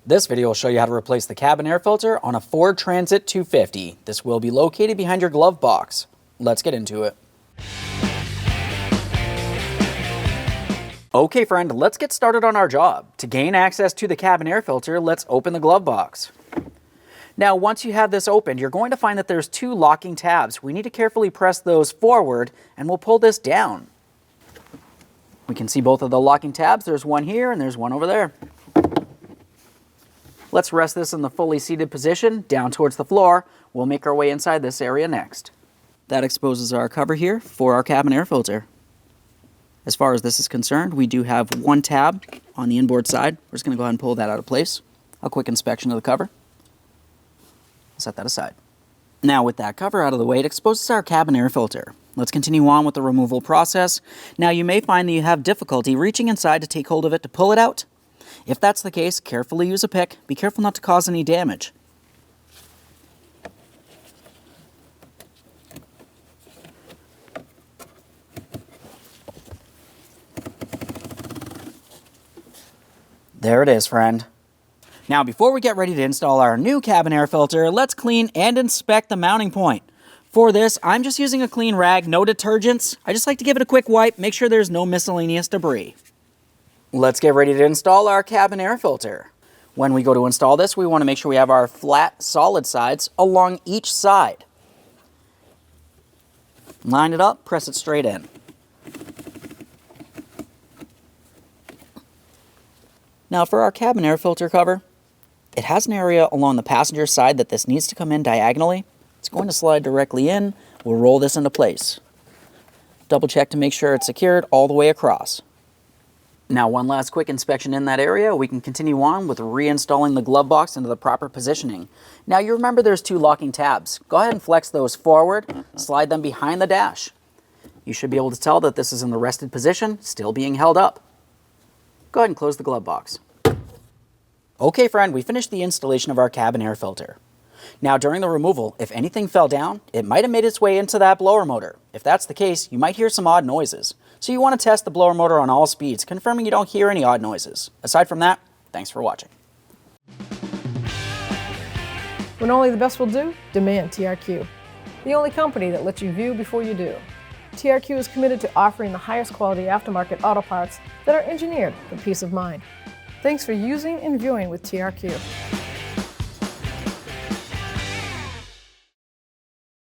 This video will show you how to replace the cabin air filter on a Ford Transit-250. This will be located behind your glove box. Let's get into it. Okay friend, let's get started on our job. To gain access to the cabin air filter, let's open the glove box. Now once you have this opened, you're going to find that there's two locking tabs. We need to carefully press those forward and we'll pull this down. We can see both of the locking tabs. There's one here and there's one over there. Let's rest this in the fully seated position down towards the floor. We'll make our way inside this area next. That exposes our cover here for our cabin air filter. As far as this is concerned, we do have one tab on the inboard side. We're just going to go ahead and pull that out of place. A quick inspection of the cover. Set that aside. Now with that cover out of the way, it exposes our cabin air filter. Let's continue on with the removal process. Now you may find that you have difficulty reaching inside to take hold of it to pull it out. If that's the case, carefully use a pick. Be careful not to cause any damage. There it is, friend. Now, before we get ready to install our new cabin air filter, let's clean and inspect the mounting point. For this, I'm just using a clean rag, no detergents. I just like to give it a quick wipe, make sure there's no miscellaneous debris. Let's get ready to install our cabin air filter. When we go to install this, we want to make sure we have our flat, solid sides along each side. Line it up, press it straight in. Now for our cabin air filter cover, it has an area along the passenger side that this needs to come in diagonally. It's going to slide directly in. We'll roll this into place. Double check to make sure it's secured all the way across. Now one last quick inspection in that area, we can continue on with reinstalling the glove box into the proper positioning. Now you remember there's two locking tabs. Go ahead and flex those forward, slide them behind the dash. You should be able to tell that this is in the rested position, still being held up. Go ahead and close the glove box. Okay friend, we finished the installation of our cabin air filter. Now during the removal, if anything fell down, it might have made its way into that blower motor. If that's the case, you might hear some odd noises. So you want to test the blower motor on all speeds, confirming you don't hear any odd noises. Aside from that, thanks for watching. When only the best will do, demand TRQ. The only company that lets you view before you do. TRQ is committed to offering the highest quality aftermarket auto parts that are engineered for peace of mind. Thanks for using and viewing with TRQ.